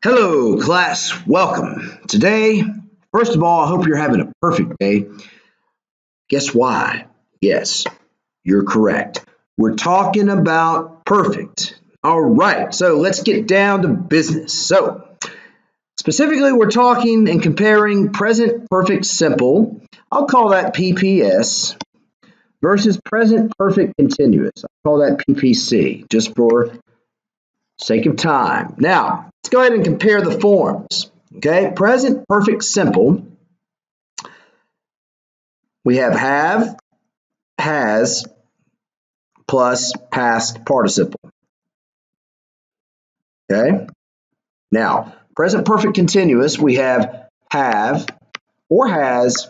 Hello, class. Welcome. Today, first of all, I hope you're having a perfect day. Guess why? Yes, you're correct. We're talking about perfect. All right, so let's get down to business. So, specifically, we're talking and comparing present perfect simple. I'll call that PPS versus present perfect continuous. I'll call that PPC, just for sake of time. Now, let's go ahead and compare the forms. Okay, present perfect simple. We have, has, plus past participle. Okay, now present perfect continuous, we have or has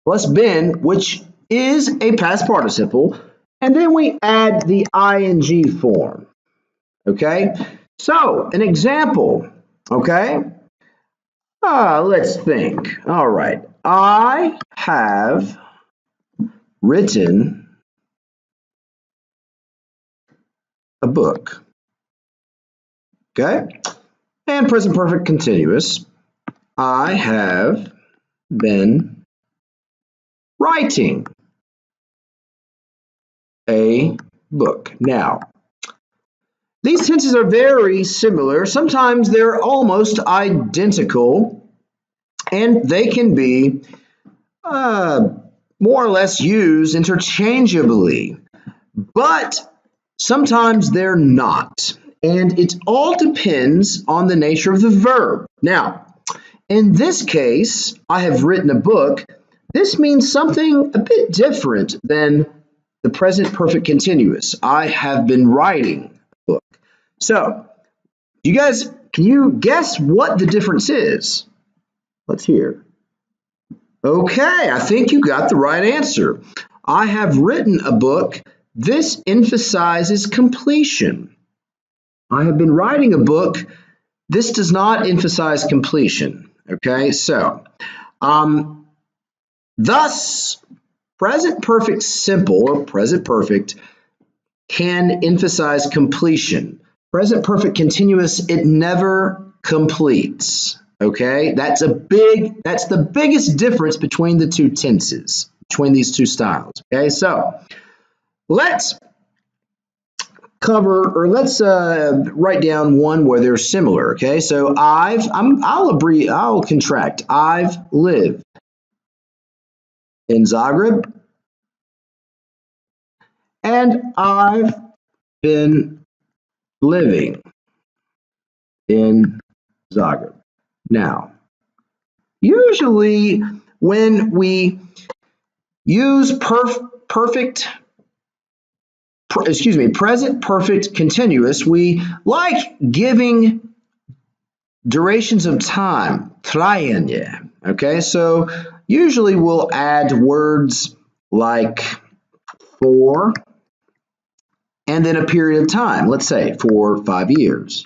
plus been, which is a past participle, and then we add the ing form. Okay, so an example. Okay, let's think. All right, I have written a book. Okay, and present perfect continuous. I have been writing a book. Now, these tenses are very similar. Sometimes they're almost identical, and they can be more or less used interchangeably, but sometimes they're not. And it all depends on the nature of the verb. Now, in this case, I have written a book. This means something a bit different than the present perfect continuous. I have been writing a book. So, can you guess what the difference is? Let's hear. Okay, I think you got the right answer. I have written a book. This emphasizes completion. I have been writing a book. This does not emphasize completion. Okay, so thus present perfect simple or present perfect can emphasize completion. Present perfect continuous, it never completes. Okay, that's the biggest difference between the two tenses, between these two styles. Okay, so let's write down one where they're similar. Okay, so I'll contract. I've lived in Zagreb, and I've been living in Zagreb. Now, usually when we use present perfect continuous, we like giving durations of time, trajanje. Okay, so usually we'll add words like for and then a period of time, let's say for 5 years.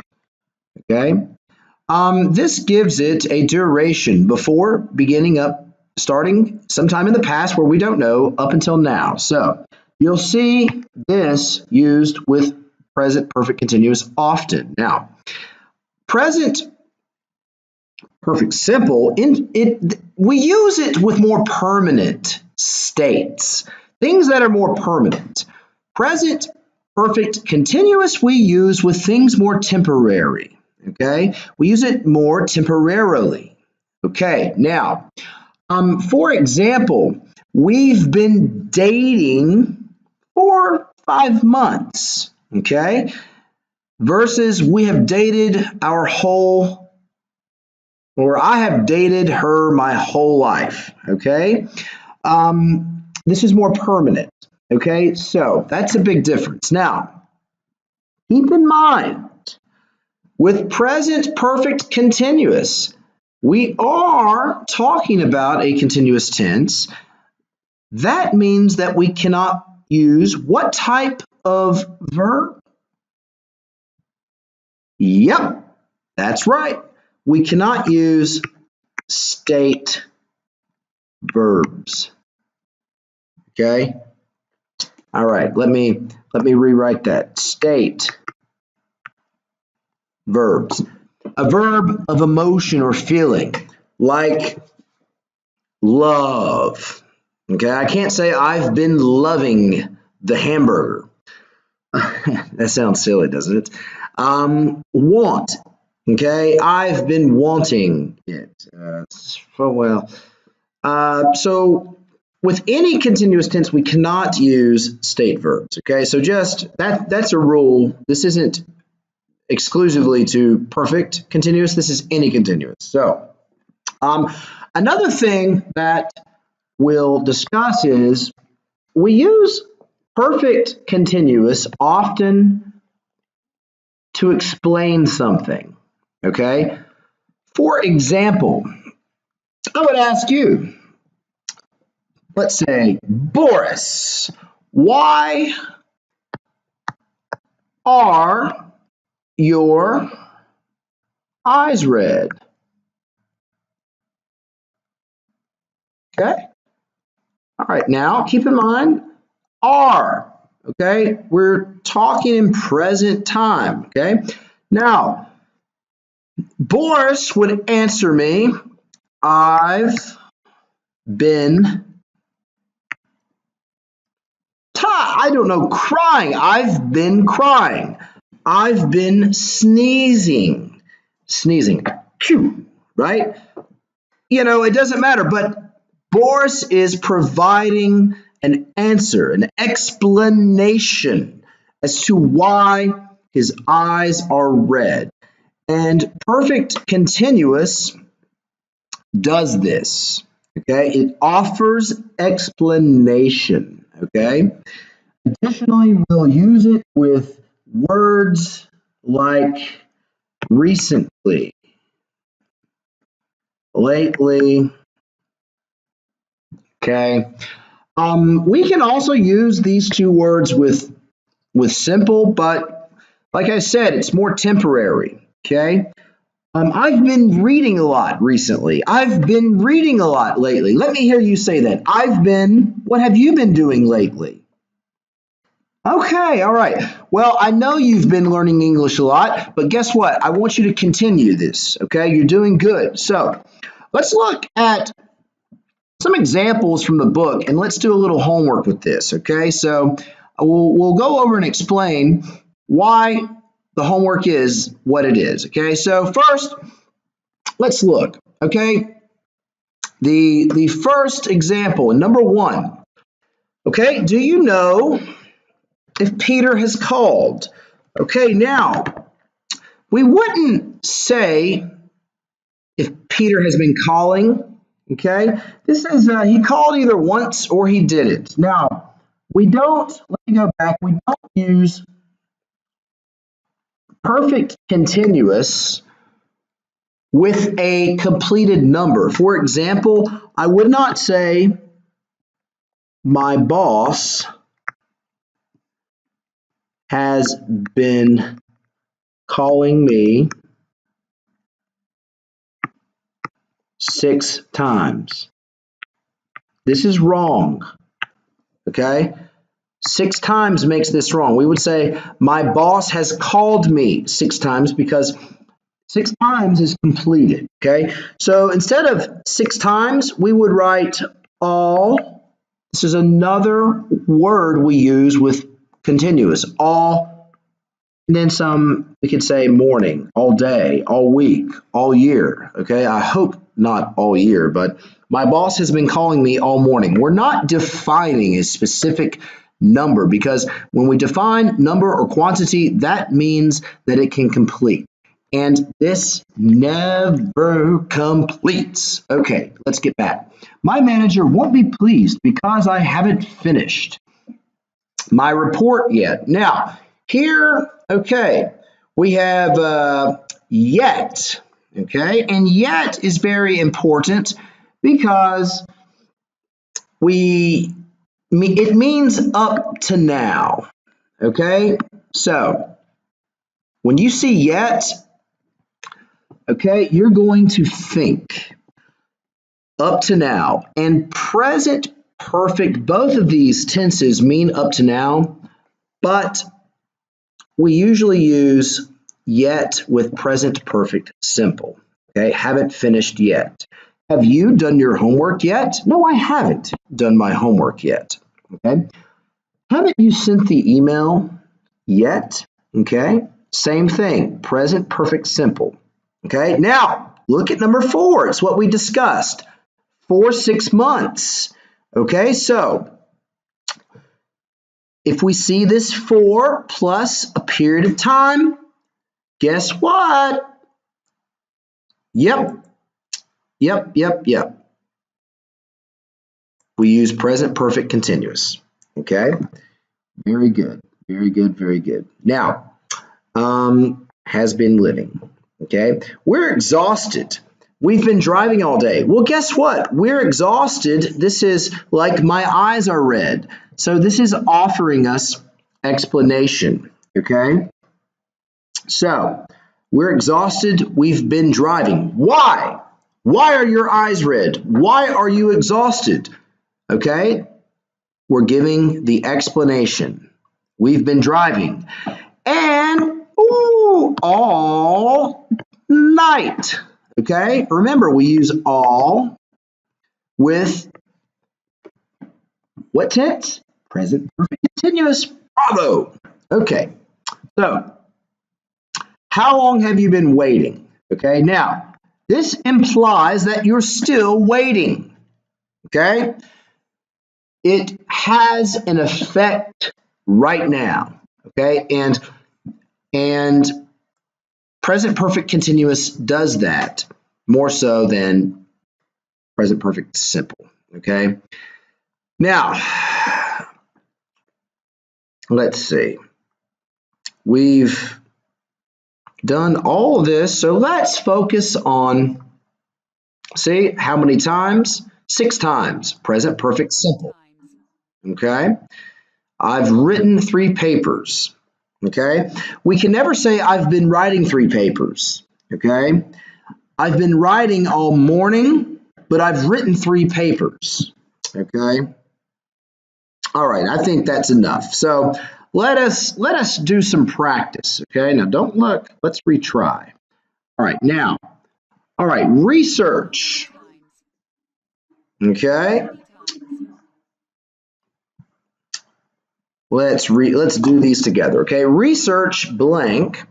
Okay, this gives it a duration before starting sometime in the past where we don't know up until now. So you'll see this used with present perfect continuous often. Now, present perfect simple, we use it with more permanent states, things that are more permanent. Present perfect continuous we use with things more temporary. Okay, we use it more temporarily. Okay, now, for example, we've been dating for 5 months. Okay, versus we have dated I have dated her my whole life. Okay, this is more permanent. Okay, so that's a big difference. Now, keep in mind, with present perfect continuous, we are talking about a continuous tense. That means that we cannot use what type of verb? Yep, that's right. We cannot use state verbs. Okay? All right, let me rewrite that. State verbs. a verb of emotion or feeling, like love. Okay, I can't say I've been loving the hamburger. That sounds silly, doesn't it? Want. Okay, I've been wanting it. So with any continuous tense, we cannot use state verbs. Okay, so just that's a rule. This isn't exclusively to perfect continuous. This is any continuous. So another thing that we'll discuss is we use perfect continuous often to explain something. Okay, for example, I would ask you, let's say, Boris, why are your eyes red? Okay. All right. Now, keep in mind, are. Okay. We're talking in present time. Okay. Now, Boris would answer me, I've been I don't know, crying. I've been crying. I've been sneezing. Sneezing. Right? You know, it doesn't matter, but Boris is providing an answer, an explanation as to why his eyes are red. And perfect continuous does this. Okay? It offers explanation. Okay? Additionally, we'll use it with words like recently, lately. Okay. We can also use these two words with simple, but like I said, it's more temporary. Okay. I've been reading a lot recently. I've been reading a lot lately. Let me hear you say that. What have you been doing lately? Okay, all right. Well, I know you've been learning English a lot, but guess what? I want you to continue this, okay? You're doing good. So let's look at some examples from the book, and let's do a little homework with this, okay? So we'll go over and explain why the homework is what it is, okay? So first, let's look, okay? The first example, number 1, okay? Do you know if Peter has called? Okay, now, we wouldn't say if Peter has been calling, okay? This is, he called either once or he didn't. Now, let me go back, we don't use perfect continuous with a completed number. For example, I would not say, my boss has been calling me 6 times. This is wrong, okay? 6 times makes this wrong. We would say, my boss has called me 6 times because 6 times is completed, okay? So instead of 6 times, we would write all. This is another word we use with continuous, all, and then some, we could say morning, all day, all week, all year, okay? I hope not all year, but my boss has been calling me all morning. We're not defining a specific number because when we define number or quantity, that means that it can complete. And this never completes. Okay, let's get back. My manager won't be pleased because I haven't finished my report yet. Now, here, okay, we have yet, okay, and yet is very important because it means up to now, okay? So, when you see yet, okay, you're going to think up to now, and present perfect, both of these tenses mean up to now, but we usually use yet with present perfect simple. Okay, haven't finished yet. Have you done your homework yet? No, I haven't done my homework yet. Okay. Haven't you sent the email yet? Okay. Same thing, present perfect simple. Okay. Now, look at number 4. It's what we discussed. For 6 months. Okay, so if we see this 4 plus a period of time, guess what? Yep. We use present perfect continuous. Okay, very good, very good, very good. Now, has been living. Okay, we're exhausted. We've been driving all day. Well, guess what? We're exhausted. This is like my eyes are red. So this is offering us explanation. Okay, so we're exhausted. We've been driving. Why? Why are your eyes red? Why are you exhausted? Okay, we're giving the explanation. We've been driving. And all night. Okay, remember we use all with what tense? Present perfect continuous. Bravo. Okay, so how long have you been waiting? Okay, now this implies that you're still waiting. Okay, it has an effect right now. Okay, and present perfect continuous does that more so than present perfect simple. Okay, now let's see. We've done all of this, so let's focus on, see, how many times? 6 times, present perfect simple. Okay, I've written 3 papers. Okay, we can never say I've been writing 3 papers. Okay, I've been writing all morning, but I've written 3 papers. Okay, all right, I think that's enough. So let us do some practice. Okay, now don't look, let's retry. All right, now, all right, research. Okay, let's do these together. Okay, research blank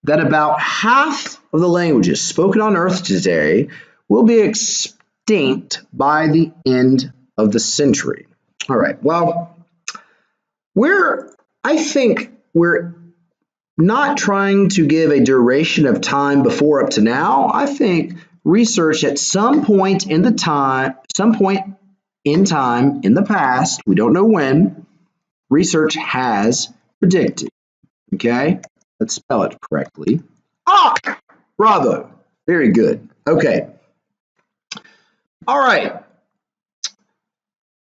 that about half of the languages spoken on Earth today will be extinct by the end of the century. All right, well, I think we're not trying to give a duration of time before up to now. I think research at some point in time in the past, we don't know when, research has predicted. Okay, let's spell it correctly. Ah, bravo, very good. Okay, all right.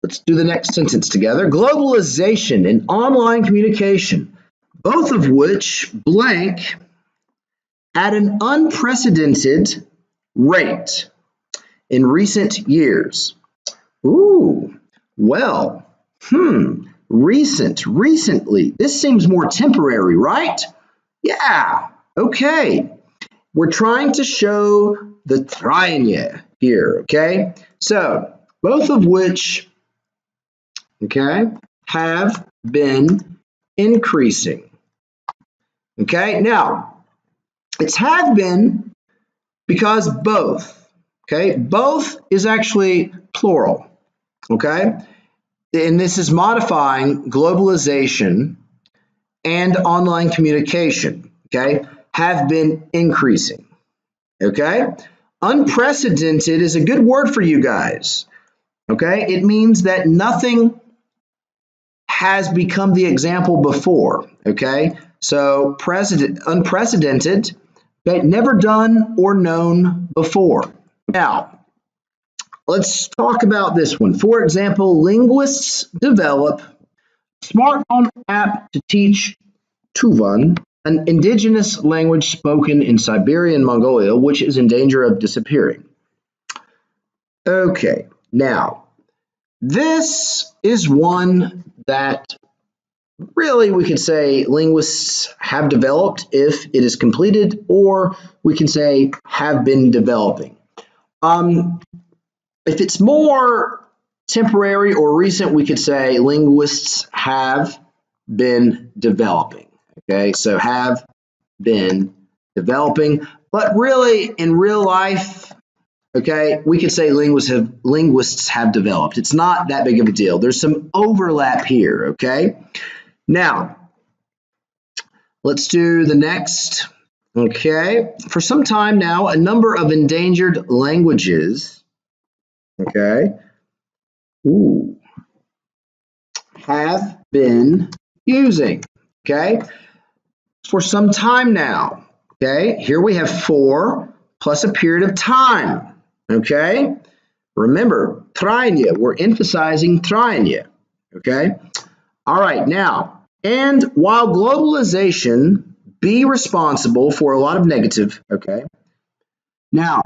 Let's do the next sentence together. Globalization and online communication, both of which blank at an unprecedented rate in recent years. Ooh, well, recently. This seems more temporary, right? Yeah, okay. We're trying to show the trine here, okay? So, both of which, okay, have been increasing. Okay, now, it's have been because both, okay? Both is actually plural, okay? And this is modifying globalization and online communication, okay? Have been increasing, okay? Unprecedented is a good word for you guys, okay? It means that nothing has become the example before, okay? So unprecedented, but never done or known before. Now, let's talk about this one. For example, linguists develop a smartphone app to teach Tuvan, an indigenous language spoken in Siberia and Mongolia, which is in danger of disappearing. Okay, now, this is one that really we could say linguists have developed if it is completed, or we can say have been developing. If it's more temporary or recent, we could say linguists have been developing. Okay, so have been developing. But really, in real life, okay, we could say linguists have developed. It's not that big of a deal. There's some overlap here, okay? Now, let's do the next. Okay, for some time now, a number of endangered languages, okay, have been using, okay, for some time now. Okay, here we have for plus a period of time. Okay, remember, trajanje, we're emphasizing trajanje. Okay, all right, now, and while globalization be responsible for a lot of negative, okay, now,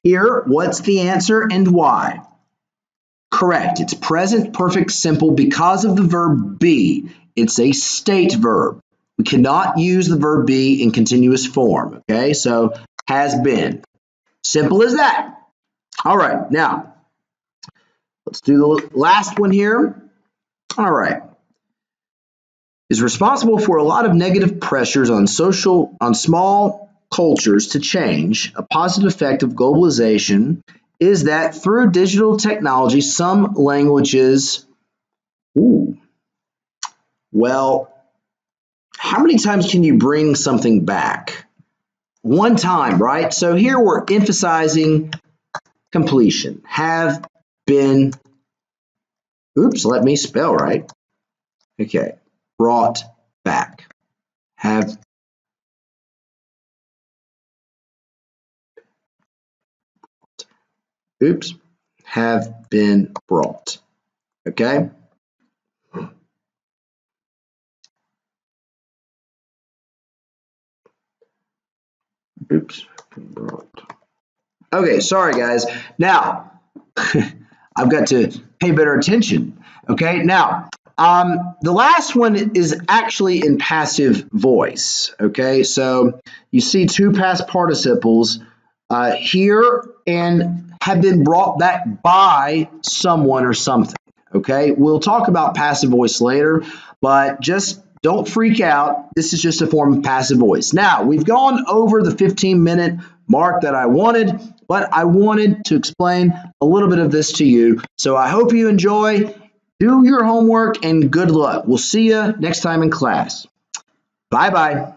here, what's the answer and why? Correct, it's present perfect simple because of the verb be. It's a state verb. We cannot use the verb be in continuous form, okay? So, has been. Simple as that. All right, now, let's do the last one here. All right. Is responsible for a lot of negative pressures on small cultures to change. A positive effect of globalization is that through digital technology, some languages, well, how many times can you bring something back? One time, right? So here we're emphasizing completion. Have been, let me spell right. Okay, brought back. Have have been brought. Okay? Okay, sorry guys. Now, I've got to pay better attention. Okay, now, the last one is actually in passive voice. Okay, so you see two past participles here and have been brought back by someone or something. Okay, we'll talk about passive voice later, but just don't freak out. This is just a form of passive voice. Now, we've gone over the 15-minute mark that I wanted, but I wanted to explain a little bit of this to you. So I hope you enjoy. Do your homework and good luck. We'll see you next time in class. Bye-bye.